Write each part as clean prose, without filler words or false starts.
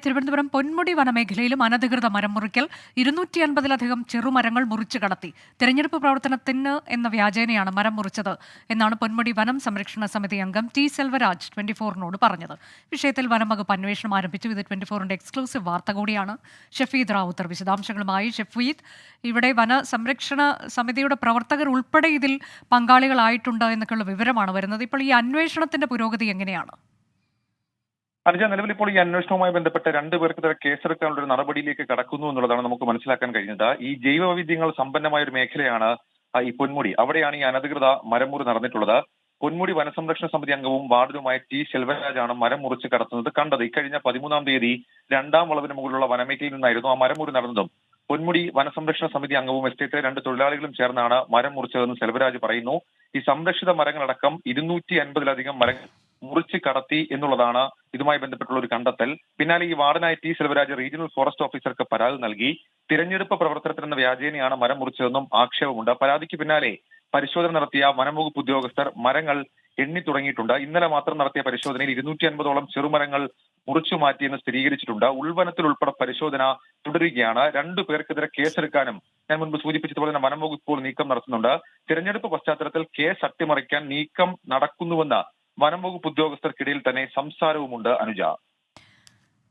തിരുവനന്തപുരം പൊന്മുടി വനമേഖലയിലും അനധികൃത മരം മുറിക്കൽ 250-ലധികം ചെറുമരങ്ങൾ മുറിച്ചു കടത്തി. തെരഞ്ഞെടുപ്പ് പ്രവർത്തനത്തിന് എന്ന വ്യാജേനയാണ് മരം മുറിച്ചത് എന്നാണ് പൊന്മുടി വനം സംരക്ഷണ സമിതി അംഗം ടി സെൽവരാജ് 24-നോട് പറഞ്ഞത്. വിഷയത്തിൽ വനം വകുപ്പ് അന്വേഷണം ആരംഭിച്ചു. ഇത് 24-ന്റെ എക്സ്ക്ലൂസീവ് വാർത്ത കൂടിയാണ്. ഷഫീദ് റാവുത്തർ വിശദാംശങ്ങളുമായി. ഷഫീദ്, ഇവിടെ വന സംരക്ഷണ സമിതിയുടെ പ്രവർത്തകർ ഉൾപ്പെടെ ഇതിൽ പങ്കാളികളായിട്ടുണ്ട് എന്നൊക്കെയുള്ള വിവരമാണ് വരുന്നത്. ഇപ്പോൾ ഈ അന്വേഷണത്തിന്റെ പുരോഗതി എങ്ങനെയാണ്? അനുജ, നിലവിൽ ഇപ്പോൾ ഈ അന്വേഷണവുമായി ബന്ധപ്പെട്ട് രണ്ടുപേർക്കെതിരെ കേസെടുക്കാനുള്ള ഒരു നടപടിയിലേക്ക് കടക്കുന്നു എന്നുള്ളതാണ് നമുക്ക് മനസ്സിലാക്കാൻ കഴിഞ്ഞത്. ഈ ജൈവവൈവിധ്യങ്ങൾ സമ്പന്നമായ ഒരു മേഖലയാണ് ഈ പൊന്മുടി. അവിടെയാണ് ഈ അനധികൃത മരമുറി നടന്നിട്ടുള്ളത്. പൊന്മുടി വനസംരക്ഷണ സമിതി അംഗവും വാർഡനുമായ ടി സെൽവരാജാണ് മരം മുറിച്ച് കടത്തുന്നത് കണ്ടത്. ഇക്കഴിഞ്ഞ 13-ാം തീയതി 2-ാം വളവിന് മുകളിലുള്ള വനമേഖലയിൽ നിന്നായിരുന്നു ആ മരമുറി നടന്നതും. പൊന്മുടി വനസംരക്ഷണ സമിതി അംഗവും എസ്റ്റേറ്റിലെ 2 തൊഴിലാളികളും ചേർന്നാണ് മരം മുറിച്ചതെന്ന് സെൽവരാജ് പറയുന്നു. ഈ സംരക്ഷിത മരങ്ങളടക്കം 250-ലധികം മരങ്ങൾ മുറിച്ച് കടത്തി എന്നുള്ളതാണ് ഇതുമായി ബന്ധപ്പെട്ടുള്ള ഒരു കണ്ടെത്തൽ. പിന്നാലെ ഈ വാർഡനായ ടി സെൽവരാജ് റീജിയണൽ ഫോറസ്റ്റ് ഓഫീസർക്ക് പരാതി നൽകി. തിരഞ്ഞെടുപ്പ് പ്രവർത്തനത്തിനെന്ന വ്യാജേനയാണ് മരം മുറിച്ചതെന്നും ആക്ഷേപമുണ്ട്. പരാതിക്ക് പിന്നാലെ പരിശോധന നടത്തിയ വനംവകുപ്പ് ഉദ്യോഗസ്ഥർ മരങ്ങൾ എണ്ണി തുടങ്ങിയിട്ടുണ്ട്. ഇന്നലെ മാത്രം നടത്തിയ പരിശോധനയിൽ 250-ഓളം ചെറുമരങ്ങൾ മുറിച്ചു മാറ്റിയെന്ന് സ്ഥിരീകരിച്ചിട്ടുണ്ട്. ഉൾവനത്തിൽ ഉൾപ്പെടെ പരിശോധന തുടരുകയാണ്. 2 പേർക്കെതിരെ കേസെടുക്കാനും ഞാൻ മുൻപ് സൂചിപ്പിച്ചതുപോലെ തന്നെ വനംവകുപ്പ് ഇപ്പോൾ നീക്കം നടത്തുന്നുണ്ട്. തിരഞ്ഞെടുപ്പ് പശ്ചാത്തലത്തിൽ കേസ് അട്ടിമറിക്കാൻ നീക്കം നടക്കുന്നുവെന്ന് വനംവകുപ്പ് ഉദ്യോഗസ്ഥർക്കിടയിൽ തന്നെ സംസാരവുമുണ്ട്. അനുജ,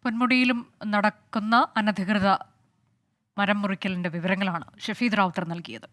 പൊന്മുടിയിലും നടക്കുന്ന അനധികൃത മരം മുറിക്കലിന്റെ വിവരങ്ങളാണ് ഷഫീദ് റാവുത്തർ നൽകിയത്.